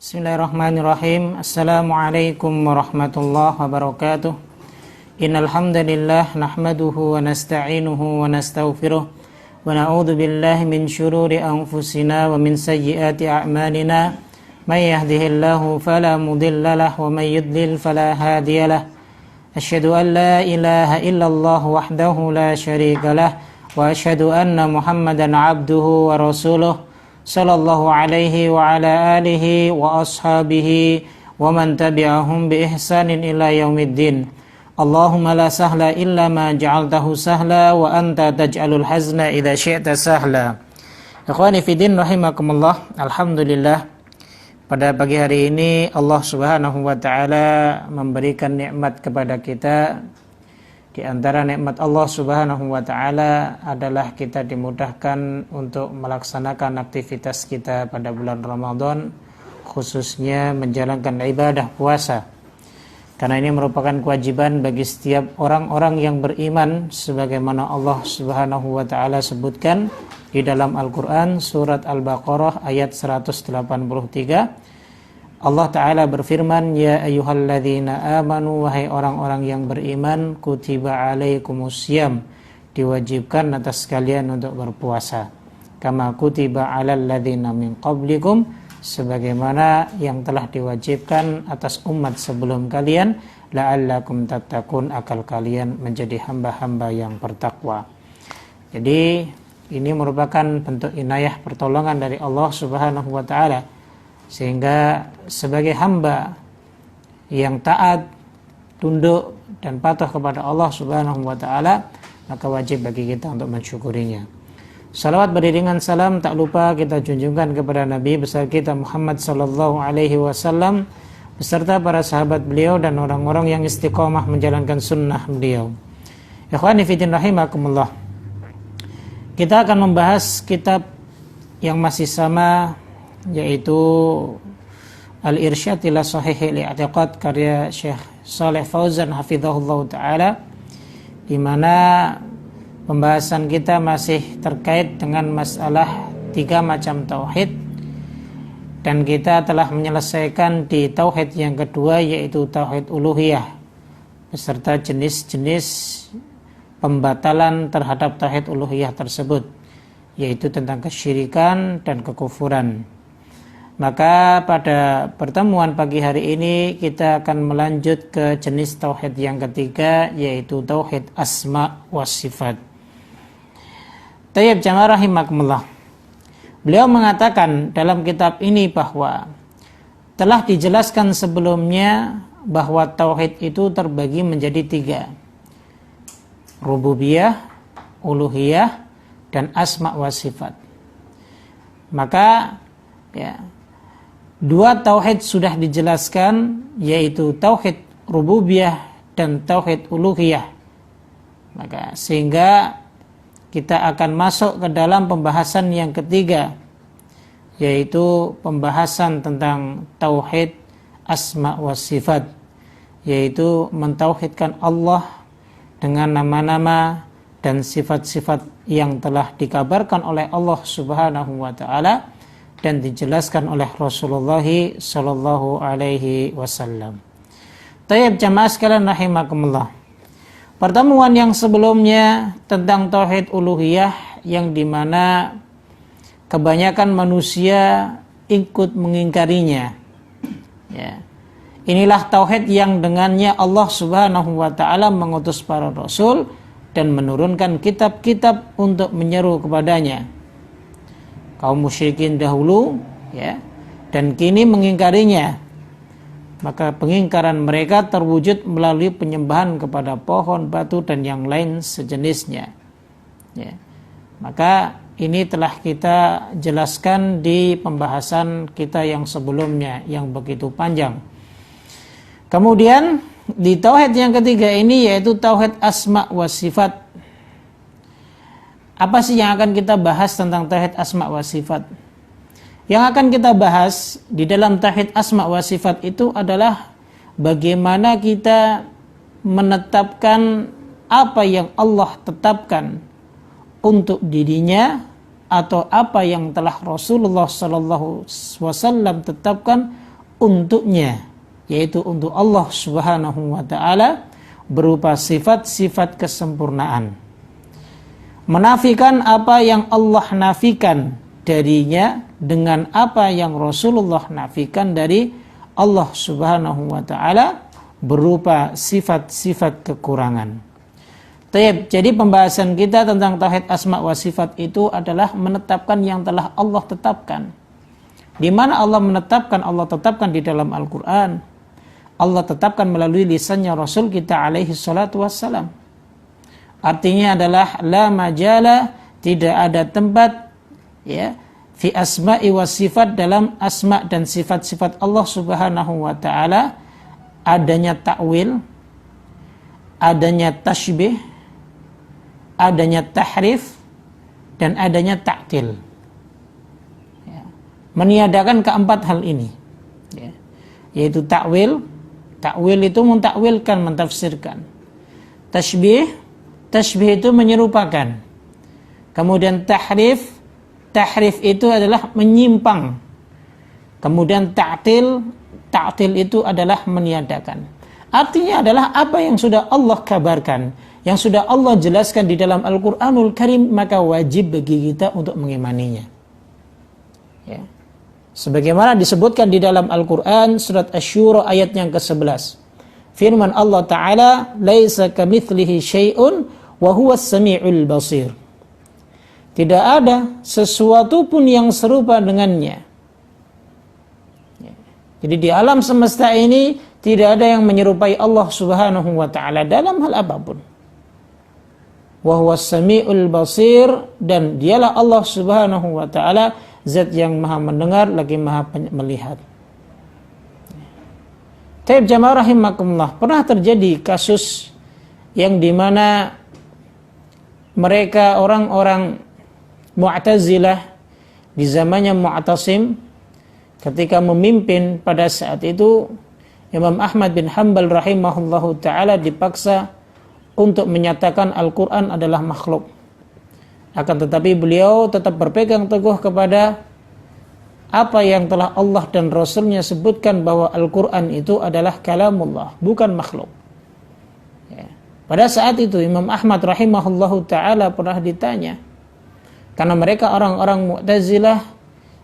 Bismillahirrahmanirrahim. Assalamualaikum warahmatullahi wabarakatuh. Innal hamdalillah nahmaduhu wa nasta'inuhu wa nastaghfiruh wa na'udzu billahi min shururi anfusina wa min sayyiati a'malina. May yahdihillahu fala mudilla lahu wa may yudlil fala hadiyalah. Asyhadu an la ilaha illallah wahdahu la syarika lah wa asyhadu anna Muhammadan 'abduhu wa rasuluh. Sallallahu alaihi wa ala alihi wa ashabihi wa man tabi'ahum bi ihsanin ila yaumiddin. Allahumma la sahla illa ma ja'altahu sahla wa anta taj'alul hazna idza syi'ta sahla. Ikhwani fi din rahimakumullah. Alhamdulillah, pada pagi hari ini Allah Subhanahu wa taala memberikan nikmat kepada kita. Di antara nikmat Allah Subhanahu wa taala adalah kita dimudahkan untuk melaksanakan aktivitas kita pada bulan Ramadan, khususnya menjalankan ibadah puasa. Karena ini merupakan kewajiban bagi setiap orang-orang yang beriman, sebagaimana Allah Subhanahu wa taala sebutkan di dalam Al-Qur'an surat Al-Baqarah ayat 183. Allah Ta'ala berfirman, ya ayyuhalladzina amanu, wahai orang-orang yang beriman, kutiba alaikumusiyam, diwajibkan atas kalian untuk berpuasa, kama kutiba alal ladzina min qablikum, sebagaimana yang telah diwajibkan atas umat sebelum kalian, la'allakum tattaqun, akal kalian menjadi hamba-hamba yang bertakwa. Jadi ini merupakan bentuk inayah pertolongan dari Allah Subhanahu wa taala, sehingga sebagai hamba yang taat, tunduk dan patuh kepada Allah Subhanahu wa taala, maka wajib bagi kita untuk mensyukurinya. Salawat beriringan salam tak lupa kita junjungkan kepada Nabi besar kita Muhammad sallallahu alaihi wasallam beserta para sahabat beliau dan orang-orang yang istiqomah menjalankan sunnah beliau. Ikhwani fi din rahimakumullah. Kita akan membahas kitab yang masih sama, yaitu Al-Irsyad ila Shahihil I'tiqad karya Syekh Shalih Fauzan hafizahullah ta'ala, di mana pembahasan kita masih terkait dengan masalah 3 macam tauhid, dan kita telah menyelesaikan di tauhid yang kedua, yaitu tauhid uluhiyah beserta jenis-jenis pembatalan terhadap tauhid uluhiyah tersebut, yaitu tentang kesyirikan dan kekufuran. Maka pada pertemuan pagi hari ini kita akan melanjut ke jenis tauhid yang ketiga, yaitu tauhid asma wa sifat. Tayyib jamaah rahimakumullah. Beliau mengatakan dalam kitab ini bahwa telah dijelaskan sebelumnya bahwa tauhid itu terbagi menjadi 3. Rububiyah, uluhiyah, dan asma wa sifat. Maka 2 tauhid sudah dijelaskan, yaitu tauhid rububiyah dan tauhid uluhiyah. Maka sehingga kita akan masuk ke dalam pembahasan yang ketiga, yaitu pembahasan tentang tauhid asma wa sifat, yaitu mentauhidkan Allah dengan nama-nama dan sifat-sifat yang telah dikabarkan oleh Allah Subhanahu wa taala dan dijelaskan oleh Rasulullah sallallahu alaihi wasallam. Tayyib jamaah sekalian rahimakumullah. Pertemuan yang sebelumnya tentang tauhid uluhiyah, yang dimana kebanyakan manusia ikut mengingkarinya. Inilah tauhid yang dengannya Allah Subhanahu wa taala mengutus para rasul dan menurunkan kitab-kitab untuk menyeru kepadanya. Kaum musyrikin dahulu dan kini mengingkarinya. Maka pengingkaran mereka terwujud melalui penyembahan kepada pohon, batu, dan yang lain sejenisnya. Maka ini telah kita jelaskan di pembahasan kita yang sebelumnya yang begitu panjang. Kemudian di tauhid yang ketiga ini, yaitu tauhid asma wa sifat. Apa sih yang akan kita bahas tentang tauhid asma wa sifat? Yang akan kita bahas di dalam tauhid asma wa sifat itu adalah bagaimana kita menetapkan apa yang Allah tetapkan untuk dirinya, atau apa yang telah Rasulullah SAW tetapkan untuknya, yaitu untuk Allah Subhanahu wa ta'ala, berupa sifat-sifat kesempurnaan. Menafikan apa yang Allah nafikan darinya dengan apa yang Rasulullah nafikan dari Allah Subhanahu wa ta'ala berupa sifat-sifat kekurangan. Jadi pembahasan kita tentang tauhid asma wa sifat itu adalah menetapkan yang telah Allah tetapkan. Di mana Allah menetapkan? Allah tetapkan di dalam Al-Quran. Allah tetapkan melalui lisannya Rasul kita alaihi salatu wassalam. Artinya adalah la majala, tidak ada tempat ya fi asma'i wa sifat, dalam asma dan sifat-sifat Allah Subhanahu wa ta'ala adanya ta'wil, adanya tashbih, adanya tahrif, dan adanya ta'til. Ya. Meniadakan keempat hal ini, ya. Yaitu ta'wil. Ta'wil itu mentakwilkan, mentafsirkan. Tashbih itu menyerupakan. Kemudian tahrif itu adalah menyimpang. Kemudian ta'til itu adalah meniadakan. Artinya adalah apa yang sudah Allah kabarkan, yang sudah Allah jelaskan di dalam Al-Quranul Karim, maka wajib bagi kita untuk mengimaninya. Ya. Sebagaimana disebutkan di dalam Al-Quran surat Asy-Syura ayat yang ke-11. Firman Allah Ta'ala, "Laisa kamitslihi syai'un wa huwas sami'ul basir." Tidak ada sesuatu pun yang serupa dengannya. Jadi di alam semesta ini tidak ada yang menyerupai Allah Subhanahu wa ta'ala dalam hal apapun. Wa huwas sami'ul basir, dan dialah Allah Subhanahu wa ta'ala zat yang maha mendengar lagi maha melihat. Taib jamaah rahimakumullah, pernah terjadi kasus yang dimana mereka orang-orang Mu'tazilah di zamannya Mu'tasim ketika memimpin pada saat itu, Imam Ahmad bin Hanbal rahimahullahu ta'ala dipaksa untuk menyatakan Al-Quran adalah makhluk. Akan tetapi beliau tetap berpegang teguh kepada apa yang telah Allah dan Rasulnya sebutkan, bahwa Al-Quran itu adalah kalamullah, bukan makhluk. Ya. Pada saat itu Imam Ahmad rahimahullahu ta'ala pernah ditanya, karena mereka orang-orang Mu'tazilah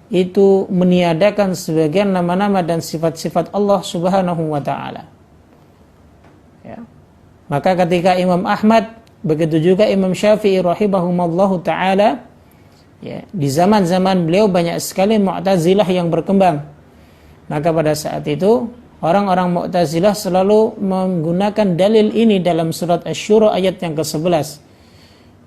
itu meniadakan sebagian nama-nama dan sifat-sifat Allah Subhanahu wa ta'ala. Ya. Maka ketika Imam Ahmad, begitu juga Imam Syafi'i rahimahumallahu ta'ala, ya, di zaman-zaman beliau banyak sekali Mu'tazilah yang berkembang. Maka pada saat itu orang-orang Mu'tazilah selalu menggunakan dalil ini dalam surat Asy-Syura ayat yang ke-11.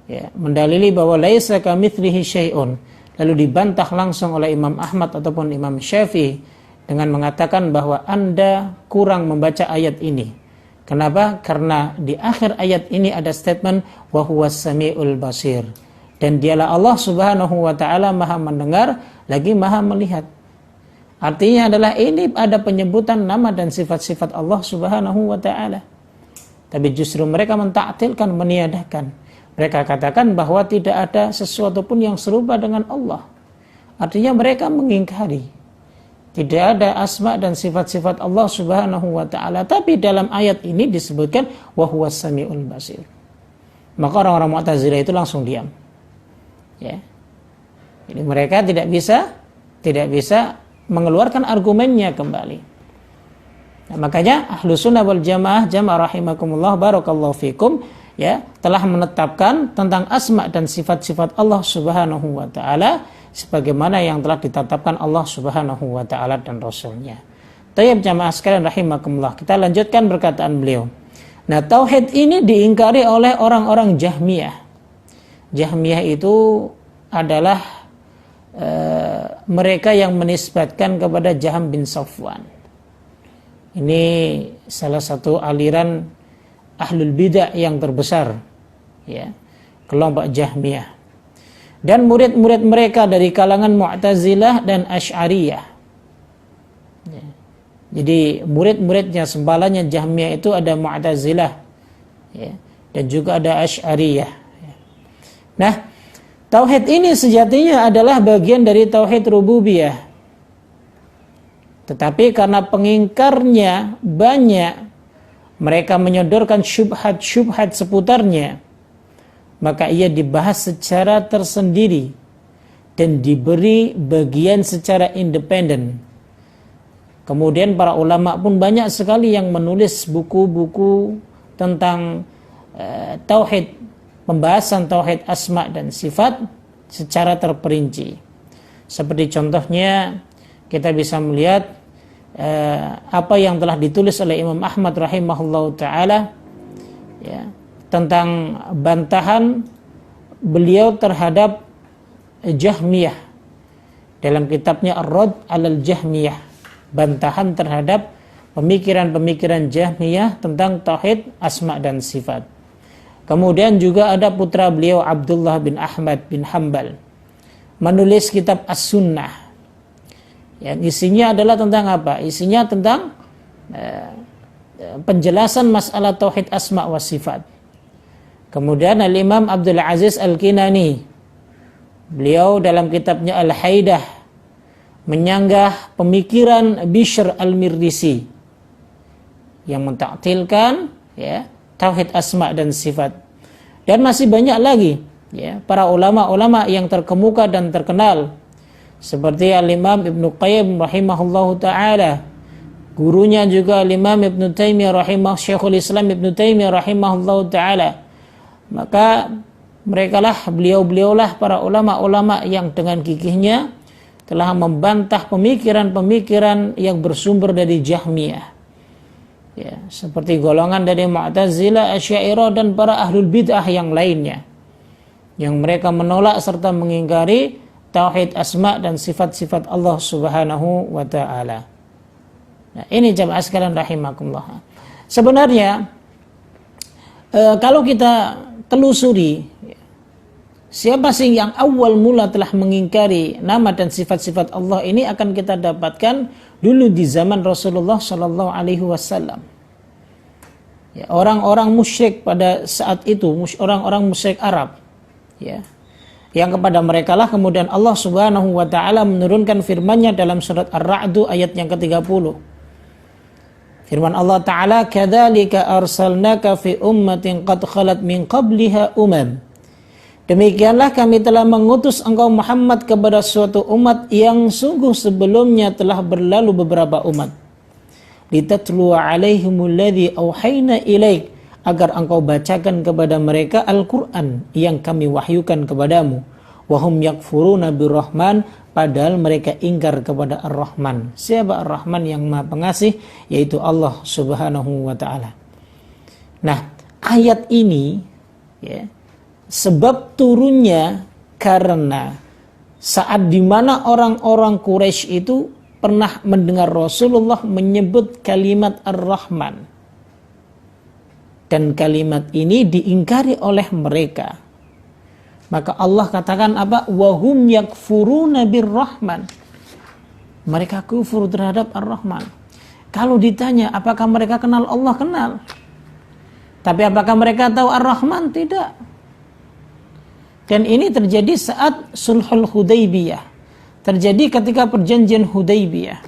Ya, mendalili bahwa laisa kamitslihi syai'un. Lalu dibantah langsung oleh Imam Ahmad ataupun Imam Syafi'i dengan mengatakan bahwa Anda kurang membaca ayat ini. Kenapa? Karena di akhir ayat ini ada statement wa huwas samiul basir, dan dialah Allah Subhanahu wa ta'ala maha mendengar lagi maha melihat. Artinya adalah ini ada penyebutan nama dan sifat-sifat Allah Subhanahu wa ta'ala. Tapi justru mereka mentaktilkan, meniadakan. Mereka katakan bahwa tidak ada sesuatu pun yang serupa dengan Allah. Artinya mereka mengingkari tidak ada asma dan sifat-sifat Allah Subhanahu wa ta'ala. Tapi dalam ayat ini disebutkan wa huwas samiul basir. Maka orang-orang Mu'tazilah itu langsung diam. Ya. Jadi mereka tidak bisa mengeluarkan argumennya kembali. Nah, makanya Ahlus Sunnah wal Jamaah, jamaah rahimakumullah, barakallahu fikum, ya, telah menetapkan tentang asma dan sifat-sifat Allah Subhanahu wa ta'ala sebagaimana yang telah ditetapkan Allah Subhanahu wa ta'ala dan Rasulnya. Tayyib jamaah sekalian rahimakumullah, kita lanjutkan perkataan beliau. Nah, tauhid ini diingkari oleh orang-orang Jahmiyah. Jahmiyah itu adalah mereka yang menisbatkan kepada Jaham bin Safwan. Ini salah satu aliran ahlul bidah yang terbesar, ya, kelompok Jahmiyah. Dan murid-murid mereka dari kalangan Mu'tazilah dan Asy'ariyah. Ya. Jadi murid-muridnya, sembalannya Jahmiyah itu ada Mu'tazilah, ya, dan juga ada Asy'ariyah. Ya. Nah, tauhid ini sejatinya adalah bagian dari tauhid rububiyah. Tetapi karena pengingkarnya banyak, mereka menyodorkan syubhat-syubhat seputarnya, maka ia dibahas secara tersendiri dan diberi bagian secara independen. Kemudian para ulama pun banyak sekali yang menulis buku-buku tentang tauhid, pembahasan tauhid asma dan sifat secara terperinci. Seperti contohnya kita bisa melihat apa yang telah ditulis oleh Imam Ahmad rahimahullahu taala, ya, tentang bantahan beliau terhadap Jahmiyah dalam kitabnya Ar-Radd 'alal Jahmiyah, bantahan terhadap pemikiran-pemikiran Jahmiyah tentang tauhid asma dan sifat. Kemudian juga ada putra beliau Abdullah bin Ahmad bin Hanbal menulis kitab As-Sunnah. Yang isinya adalah tentang apa? Isinya tentang penjelasan masalah tauhid asma wa sifat. Kemudian Al-Imam Abdul Aziz Al-Kinani, beliau dalam kitabnya Al-Haidah menyanggah pemikiran Bishr Al-Mirdisi yang mentaktilkan, ya, tauhid asma dan sifat. Dan masih banyak lagi, ya, para ulama-ulama yang terkemuka dan terkenal seperti Al-Imam Ibnu Qayyim rahimahullahu taala, gurunya juga Al-Imam Ibnu Taimiyah Syekhul Islam Ibnu Taimiyah rahimahullahu taala. Maka merekalah, beliau-beliaulah para ulama-ulama yang dengan gigihnya telah membantah pemikiran-pemikiran yang bersumber dari Jahmiyah, ya, seperti golongan dari Mu'tazilah, Asy'ariyah dan para ahlul bid'ah yang lainnya, yang mereka menolak serta mengingkari tauhid asma dan sifat-sifat Allah Subhanahu wa taala. Nah, ini jamaah sekalian rahimakumullah. Sebenarnya kalau kita telusuri, siapa sih yang awal mula telah mengingkari nama dan sifat-sifat Allah ini, akan kita dapatkan dulu di zaman Rasulullah Shallallahu Alaihi Wasallam. Ya, orang-orang musyrik pada saat itu, orang-orang musyrik Arab, ya, yang kepada mereka lah kemudian Allah Subhanahu wa taala menurunkan firman-Nya dalam surat Ar-Ra'd ayat yang ke-30. Firman Allah taala, "Kadzalika arsalnaka fi ummatin qad khalat min qabliha umam." Demikianlah kami telah mengutus engkau Muhammad kepada suatu umat yang sungguh sebelumnya telah berlalu beberapa umat. Litatlu 'alaihimul ladzi auhayna ilaik, agar engkau bacakan kepada mereka Al-Quran yang kami wahyukan kepadamu. Wahum yakfuruna birrahman, padahal mereka ingkar kepada Ar-Rahman. Siapa Ar-Rahman? Yang Maha Pengasih, yaitu Allah Subhanahu wa taala. Nah, ayat ini, ya, sebab turunnya karena saat dimana orang-orang Quraisy itu pernah mendengar Rasulullah menyebut kalimat Ar-Rahman, dan kalimat ini diingkari oleh mereka. Maka Allah katakan apa? Wahum yakfuruna birrahman. Mereka kufur terhadap Ar-Rahman. Kalau ditanya apakah mereka kenal Allah? Kenal. Tapi apakah mereka tahu Ar-Rahman? Tidak. Dan ini terjadi saat Sulhul Hudaybiyah. Terjadi ketika perjanjian Hudaybiyah.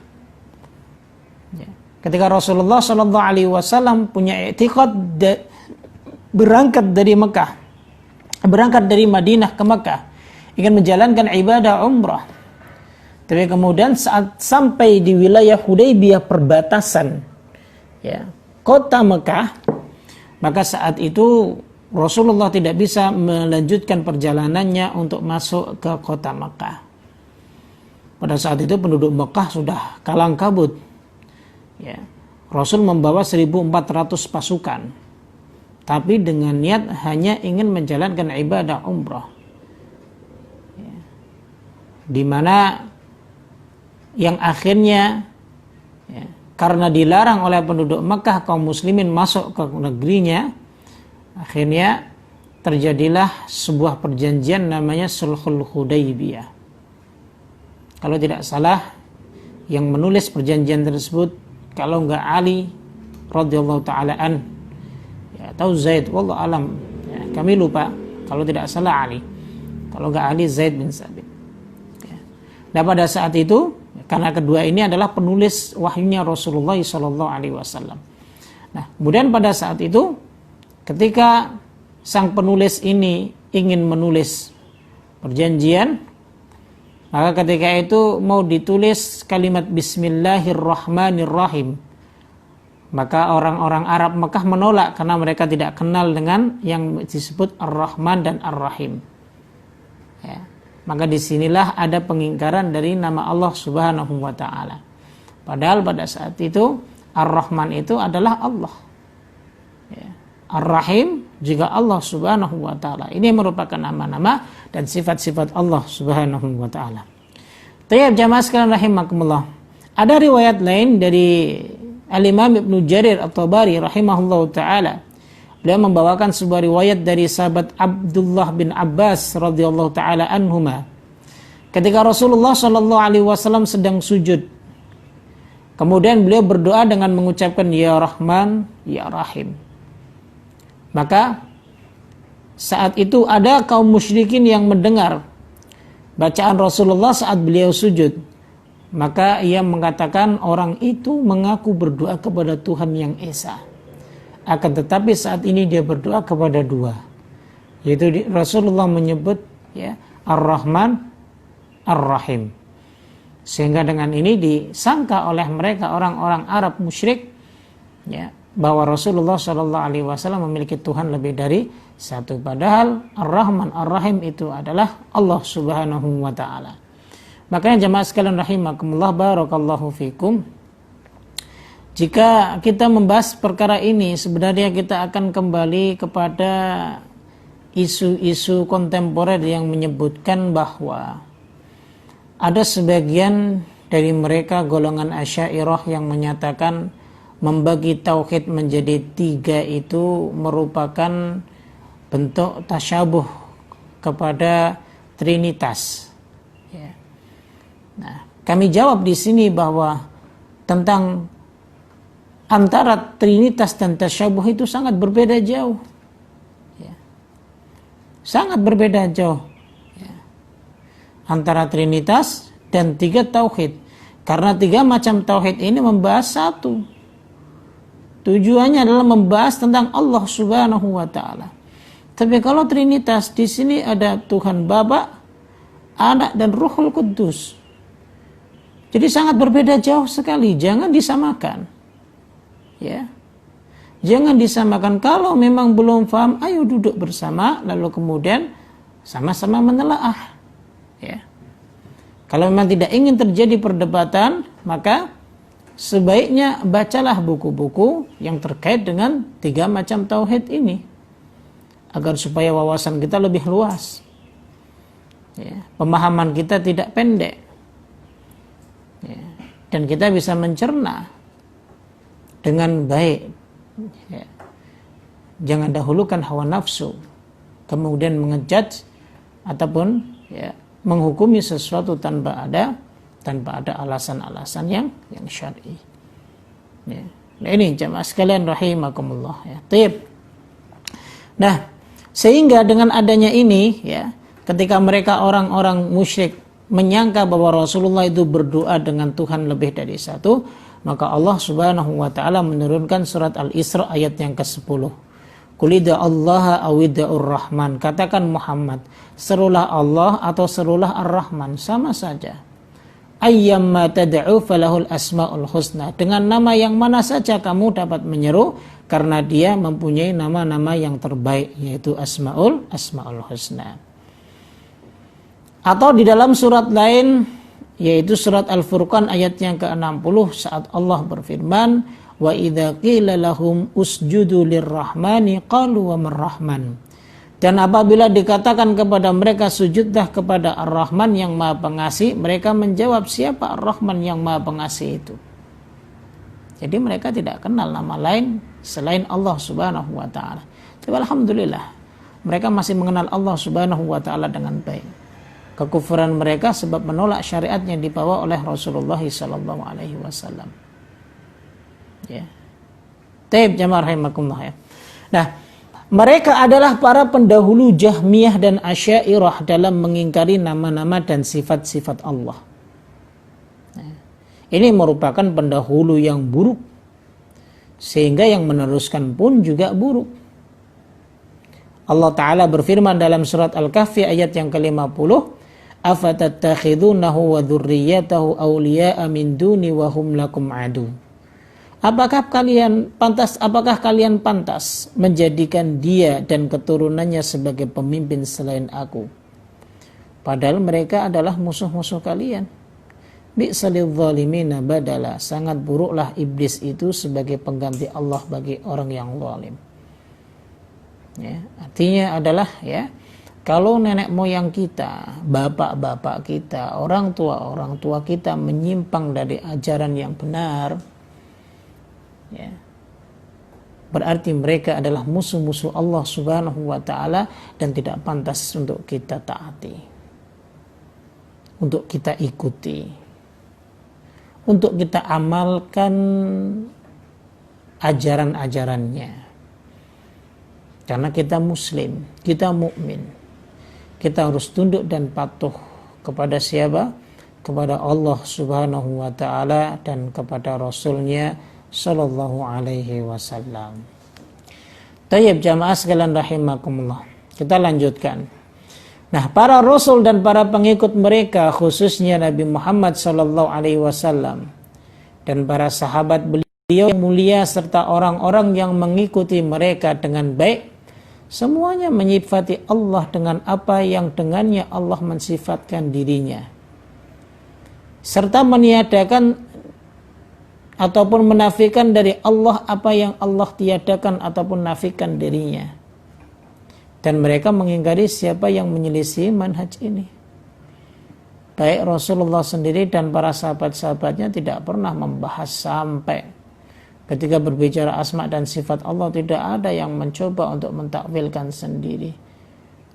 Ketika Rasulullah SAW punya i'tiqad berangkat dari Mekah, berangkat dari Madinah ke Mekah, ingin menjalankan ibadah umrah. Tapi kemudian saat sampai di wilayah Hudaybiyah, perbatasan, ya, kota Mekah, maka saat itu Rasulullah tidak bisa melanjutkan perjalanannya untuk masuk ke kota Mekah. Pada saat itu penduduk Mekah sudah kalang kabut. Ya, Rasul membawa 1.400 pasukan, tapi dengan niat hanya ingin menjalankan ibadah umrah, ya, di mana yang akhirnya, ya, karena dilarang oleh penduduk Mekah kaum muslimin masuk ke negerinya, akhirnya terjadilah sebuah perjanjian namanya Sulhul Hudaybiyah. Kalau tidak salah, yang menulis perjanjian tersebut kalau enggak Ali radhiyallahu taala an, ya, atau Zaid, wallahu alam, ya, kami lupa, kalau tidak salah Ali, kalau enggak Ali Zaid bin Sabit, ya. Nah pada saat itu Karena kedua ini adalah penulis wahyunya Rasulullah SAW. Nah, kemudian pada saat itu ketika sang penulis ini ingin menulis perjanjian, maka ketika itu mau ditulis kalimat Bismillahirrahmanirrahim. Maka orang-orang Arab Mekah menolak karena mereka tidak kenal dengan yang disebut Ar-Rahman dan Ar-Rahim. Ya. Maka disinilah ada pengingkaran dari nama Allah Subhanahu wa Ta'ala. Padahal pada saat itu Ar-Rahman itu adalah Allah. Ya. Ar-Rahim juga Allah Subhanahu wa Ta'ala. Ini merupakan nama-nama dan sifat-sifat Allah Subhanahu wa Ta'ala. Tayyib jamaah sekalian rahimakumullah. Ada riwayat lain dari Al-Imam Ibnu Jarir At-Tabari rahimahullahu ta'ala. Beliau membawakan sebuah riwayat dari sahabat Abdullah bin Abbas radhiyallahu ta'ala anhuma. Ketika Rasulullah sallallahu alaihi wasallam sedang sujud, kemudian beliau berdoa dengan mengucapkan Ya Rahman, Ya Rahim. Maka saat itu ada kaum musyrikin yang mendengar bacaan Rasulullah saat beliau sujud. Maka ia mengatakan orang itu mengaku berdoa kepada Tuhan yang Esa. Akan tetapi saat ini dia berdoa kepada dua. Yaitu Rasulullah menyebut ya Ar-Rahman, Ar-Rahim. Sehingga dengan ini disangka oleh mereka orang-orang Arab musyrik ya, bahwa Rasulullah SAW memiliki Tuhan lebih dari satu. Padahal Ar-Rahman, Ar-Rahim itu adalah Allah Subhanahu wa Ta'ala. Makanya jemaah sekalian rahimakumullah, barakallahu fikum. Jika kita membahas perkara ini, sebenarnya kita akan kembali kepada isu-isu kontemporer yang menyebutkan bahwa ada sebagian dari mereka golongan Asy'ariyah yang menyatakan membagi tauhid menjadi tiga itu merupakan bentuk tasyabuh kepada Trinitas. Nah, kami jawab di sini bahwa tentang antara Trinitas dan tasyabuh itu sangat berbeda jauh. Ya. Sangat berbeda jauh. Ya. Antara Trinitas dan tiga tauhid. Karena tiga macam tauhid ini membahas satu. Tujuannya adalah membahas tentang Allah Subhanahu wa Ta'ala. Tapi kalau Trinitas di sini ada Tuhan Bapa, Anak dan Ruhul Kudus. Jadi sangat berbeda jauh sekali, jangan disamakan. Ya. Jangan disamakan. Kalau memang belum paham, ayo duduk bersama lalu kemudian sama-sama menelaah. Ya. Kalau memang tidak ingin terjadi perdebatan, maka sebaiknya bacalah buku-buku yang terkait dengan tiga macam tauhid ini agar supaya wawasan kita lebih luas. Ya. Pemahaman kita tidak pendek. Ya, dan kita bisa mencerna dengan baik. Ya. Jangan dahulukan hawa nafsu, kemudian mengejudge ataupun ya, menghukumi sesuatu tanpa ada alasan-alasan yang syar'i. Ya. Nah, ini jamaah sekalian rahimakumullah. Ya. Tip. Nah, sehingga dengan adanya ini, ya, ketika mereka orang-orang musyrik menyangka bahwa Rasulullah itu berdoa dengan Tuhan lebih dari satu, maka Allah Subhanahu wa Ta'ala menurunkan surat Al-Isra ayat yang ke-10. Qulida Allah awida'ur Rahman. Katakan Muhammad, serulah Allah atau serulah Ar-Rahman, sama saja. Ayyamma tad'u falahul asmaul husna. Dengan nama yang mana saja kamu dapat menyeru, karena dia mempunyai nama-nama yang terbaik, yaitu asmaul husna. Atau di dalam surat lain, yaitu surat Al-Furqan ayat yang ke-60, saat Allah berfirman, wa idza qila lahum usjudu lirrahmani qalu wa marrahman. Dan apabila dikatakan kepada mereka sujudlah kepada Ar-Rahman yang Maha Pengasih, mereka menjawab, siapa Ar-Rahman yang Maha Pengasih itu? Jadi mereka tidak kenal nama lain selain Allah Subhanahu wa Ta'ala. Tapi alhamdulillah, mereka masih mengenal Allah Subhanahu wa Ta'ala dengan baik. Kekufuran mereka sebab menolak syariat yang dibawa oleh Rasulullah sallallahu alaihi wasallam. Ya. Taib jamaah rahimakumullah ya. Nah, mereka adalah para pendahulu Jahmiyah dan Asy'ariyah dalam mengingkari nama-nama dan sifat-sifat Allah. Ini merupakan pendahulu yang buruk, sehingga yang meneruskan pun juga buruk. Allah Ta'ala berfirman dalam surat Al-Kahfi ayat yang ke-50, afatattakhidunahu wa dzurriyyatahu awliya'a min duni wa hum lakum adu. Apakah kalian pantas menjadikan dia dan keturunannya sebagai pemimpin selain aku, padahal mereka adalah musuh-musuh kalian? Bi'salil zalimina badala, sangat buruklah iblis itu sebagai pengganti Allah bagi orang yang zalim. Ya, artinya adalah ya, kalau nenek moyang kita, bapak-bapak kita, orang tua kita menyimpang dari ajaran yang benar, ya, berarti mereka adalah musuh-musuh Allah Subhanahu wa ta'ala dan tidak pantas untuk kita taati, untuk kita ikuti, untuk kita amalkan ajaran-ajarannya. Karena kita muslim, kita mukmin, kita harus tunduk dan patuh kepada siapa? Kepada Allah Subhanahu wa ta'ala dan kepada Rasulnya sallallahu alaihi wasallam. Tayyib jamaah sekalian rahimakumullah. Kita lanjutkan. Nah, para rasul dan para pengikut mereka, khususnya Nabi Muhammad sallallahu alaihi wasallam dan para sahabat beliau yang mulia serta orang-orang yang mengikuti mereka dengan baik, semuanya menyifati Allah dengan apa yang dengannya Allah mensifatkan dirinya, serta meniadakan ataupun menafikan dari Allah apa yang Allah tiadakan ataupun nafikan dirinya. Dan mereka mengingkari siapa yang menyelisih manhaj ini. Baik Rasulullah sendiri dan para sahabat-sahabatnya tidak pernah membahas sampai ketika berbicara asma dan sifat Allah, tidak ada yang mencoba untuk mentakwilkan sendiri,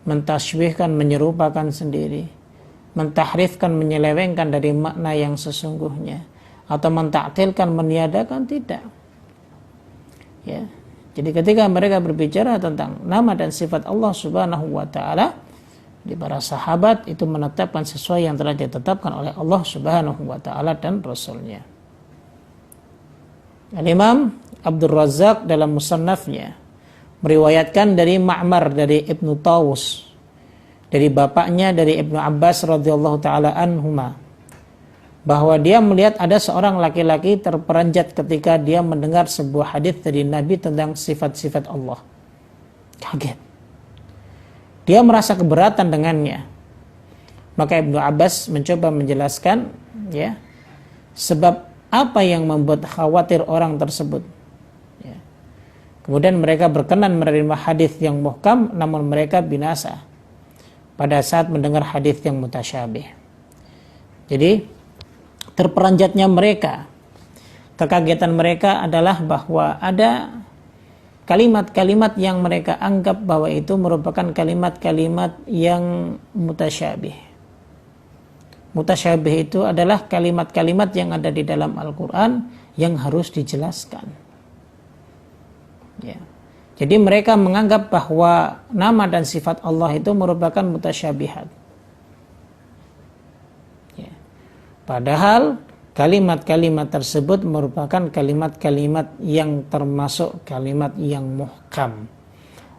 mentasybihkan, menyerupakan sendiri, mentahrifkan, menyelewengkan dari makna yang sesungguhnya, atau mentaktilkan, meniadakan, tidak. Ya. Jadi ketika mereka berbicara tentang nama dan sifat Allah Subhanahu wa ta'ala, di para sahabat itu menetapkan sesuai yang telah ditetapkan oleh Allah Subhanahu wa ta'ala dan Rasulnya. Al-Imam Abdul Razak dalam musannafnya meriwayatkan dari Ma'mar dari Ibnu Tawus, dari bapaknya dari Ibnu Abbas radhiyallahu ta'ala anhuma, bahwa dia melihat ada seorang laki-laki terperanjat ketika dia mendengar sebuah hadis dari Nabi tentang sifat-sifat Allah. Kaget. Dia merasa keberatan dengannya. Maka Ibnu Abbas mencoba menjelaskan, ya, sebab apa yang membuat khawatir orang tersebut. Ya. Kemudian mereka berkenan menerima hadis yang muhkam, namun mereka binasa pada saat mendengar hadis yang mutasyabih. Jadi terperanjatnya mereka, kekagetan mereka adalah bahwa ada kalimat-kalimat yang mereka anggap bahwa itu merupakan kalimat-kalimat yang mutasyabih. Mutasyabih itu adalah kalimat-kalimat yang ada di dalam Al-Quran yang harus dijelaskan. Ya. Jadi mereka menganggap bahwa nama dan sifat Allah itu merupakan mutasyabihat. Padahal kalimat-kalimat tersebut merupakan kalimat-kalimat yang termasuk kalimat yang muhkam,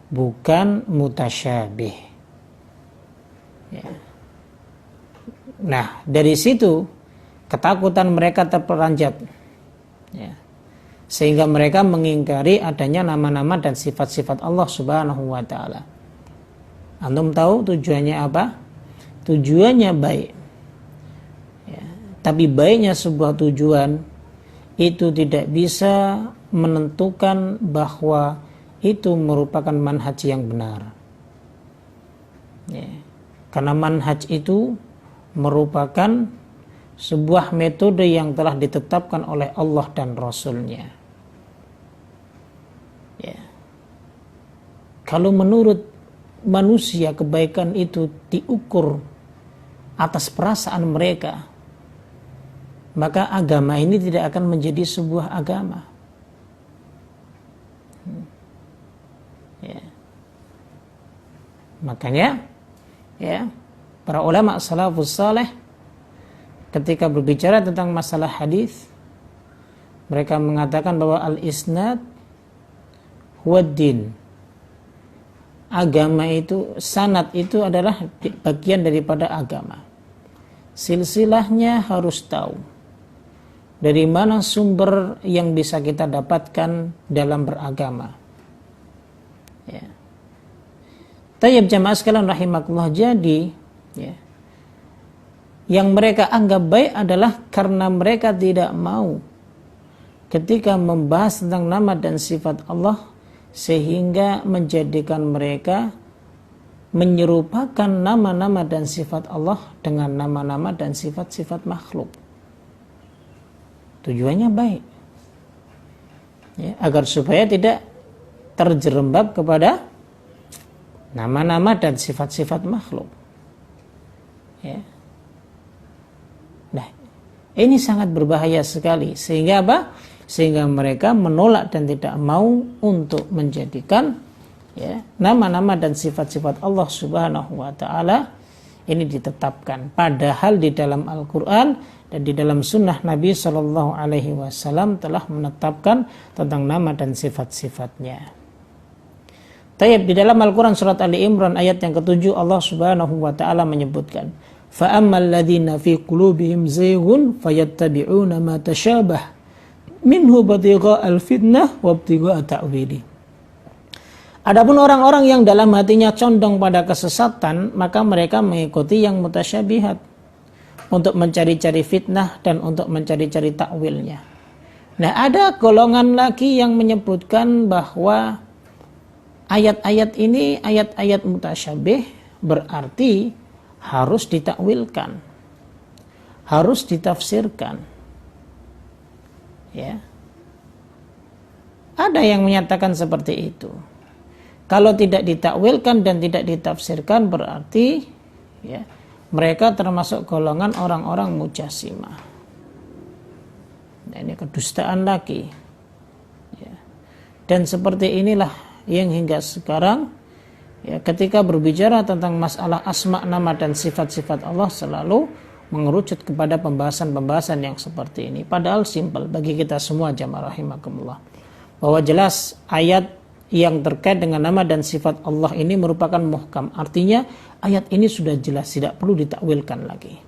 bukan mutasyabih. Ya. Nah, dari situ ketakutan mereka terperanjat, ya, sehingga mereka mengingkari adanya nama-nama dan sifat-sifat Allah Subhanahu wa ta'ala. Antum tahu tujuannya apa? Tujuannya baik. Tapi baiknya sebuah tujuan itu tidak bisa menentukan bahwa itu merupakan manhaj yang benar. Ya. Karena manhaj itu merupakan sebuah metode yang telah ditetapkan oleh Allah dan Rasulnya. Ya. Kalau menurut manusia kebaikan itu diukur atas perasaan mereka, maka agama ini tidak akan menjadi sebuah agama. Ya. Makanya, ya, para ulama salafus saleh ketika berbicara tentang masalah hadis, mereka mengatakan bahwa al-isnad huwaddin. Agama itu, sanad itu adalah bagian daripada agama. Silsilahnya harus tahu dari mana sumber yang bisa kita dapatkan dalam beragama. Ya. Tayyib jamaah sekalian rahimakumullah, jadi ya, yang mereka anggap baik adalah karena mereka tidak mau ketika membahas tentang nama dan sifat Allah, sehingga menjadikan mereka menyerupakan nama-nama dan sifat Allah dengan nama-nama dan sifat-sifat makhluk. Tujuannya baik, ya, agar supaya tidak terjerembab kepada nama-nama dan sifat-sifat makhluk. Ya. Nah, ini sangat berbahaya sekali. Sehingga apa? Sehingga mereka menolak dan tidak mau untuk menjadikan ya, nama-nama dan sifat-sifat Allah Subhanahu wa taala ini ditetapkan. Padahal di dalam Al-Qur'an dan di dalam sunnah Nabi Shallallahu alaihi wasallam telah menetapkan tentang nama dan sifat-sifatnya. Tayyib, di dalam Al-Qur'an surat Ali Imran ayat yang ke-7 Allah Subhanahu wa taala menyebutkan, "Fa ammal ladzina fi qulubihim zayghun fayattabi'una ma tashabah minhu batiga'al fitnah wa ibtigha'a ta'wili." Adapun orang-orang yang dalam hatinya condong pada kesesatan, maka mereka mengikuti yang mutasyabihat untuk mencari-cari fitnah dan untuk mencari-cari takwilnya. Nah, ada golongan lagi yang menyebutkan bahwa ayat-ayat ini ayat-ayat mutasyabih, berarti harus ditakwilkan, harus ditafsirkan. Ya. Ada yang menyatakan seperti itu. Kalau tidak ditakwilkan dan tidak ditafsirkan, berarti ya, mereka termasuk golongan orang-orang mujassimah. Nah, ini kedustaan lagi. Ya. Dan seperti inilah yang hingga sekarang ya, ketika berbicara tentang masalah asma, nama dan sifat-sifat Allah selalu mengerucut kepada pembahasan-pembahasan yang seperti ini. Padahal simpel bagi kita semua jamaah rahimakumullah, bahwa jelas ayat yang terkait dengan nama dan sifat Allah ini merupakan muhkam. Artinya ayat ini sudah jelas, tidak perlu ditakwilkan lagi.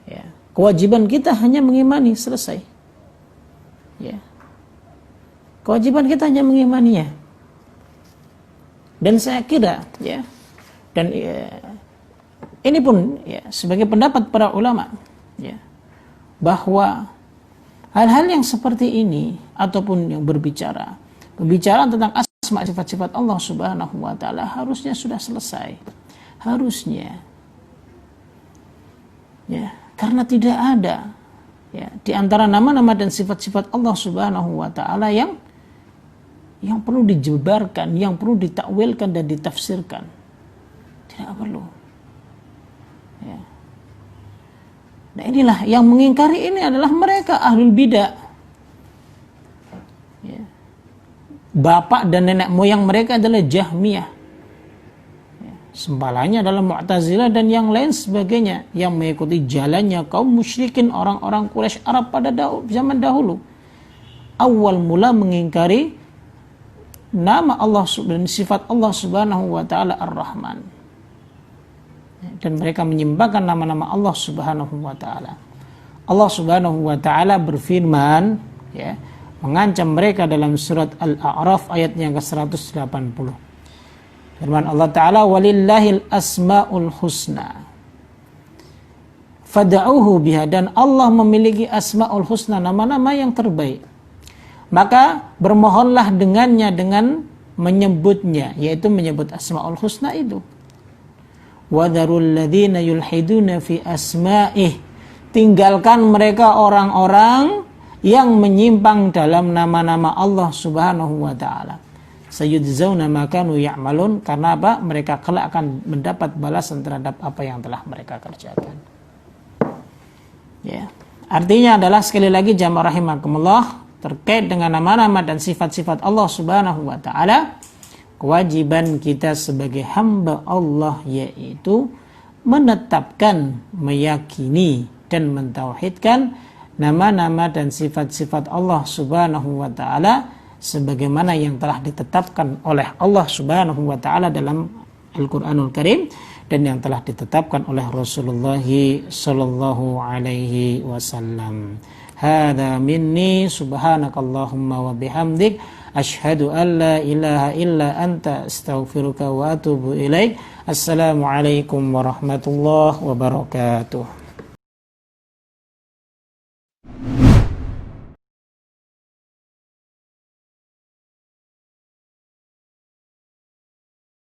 Ya. Kewajiban kita hanya mengimani, selesai. Ya. Kewajiban kita hanya mengimaninya. Dan saya kira ya, dan ya, ini pun ya, sebagai pendapat para ulama ya, bahwa hal-hal yang seperti ini ataupun yang berbicara tentang asma sifat-sifat Allah Subhanahu wa taala harusnya sudah selesai. Harusnya. Ya, karena tidak ada ya di antara nama-nama dan sifat-sifat Allah Subhanahu wa taala yang perlu dijebarkan, yang perlu ditakwilkan dan ditafsirkan. Tidak perlu. Ya. Nah, inilah yang mengingkari ini adalah mereka ahlul bidah. Ya. Bapak dan nenek moyang mereka adalah Jahmiyah. Ya. Sempalanya adalah Mu'tazilah dan yang lain sebagainya yang mengikuti jalannya kaum musyrikin orang-orang Quraisy Arab pada zaman dahulu. Awal mula mengingkari nama Allah dan sifat Allah Subhanahu wa taala Ar-Rahman. Dan mereka menyembahkan nama-nama Allah Subhanahu wa taala. Allah Subhanahu wa taala berfirman ya, mengancam mereka dalam surat Al-A'raf ayat yang ke-180. Firman Allah taala, "Walillahil asmaul husna fad'uuhu biha." Dan Allah memiliki asmaul husna, nama-nama yang terbaik. Maka bermohonlah dengannya dengan menyebutnya, yaitu menyebut asmaul husna itu. Wadharul ladzina yulhiduna fi asma'ih. Tinggalkan mereka orang-orang yang menyimpang dalam nama-nama Allah Subhanahu wa taala. Sayudzawna ma kanu ya'malun, karena apa? Mereka kelak akan mendapat balasan terhadap apa yang telah mereka kerjakan. Ya. Artinya adalah sekali lagi jamaah rahimakumullah, terkait dengan nama-nama dan sifat-sifat Allah Subhanahu wa taala, kewajiban kita sebagai hamba Allah yaitu menetapkan, meyakini dan mentauhidkan nama-nama dan sifat-sifat Allah Subhanahu wa taala sebagaimana yang telah ditetapkan oleh Allah Subhanahu wa taala dalam Al-Qur'anul Karim dan yang telah ditetapkan oleh Rasulullah sallallahu alaihi wasallam. Hadza minni subhanakallahumma wa bihamdik asyhadu an la ilaha illa anta astaghfiruka wa atubu ilaik. Assalamualaikum warahmatullahi wabarakatuh.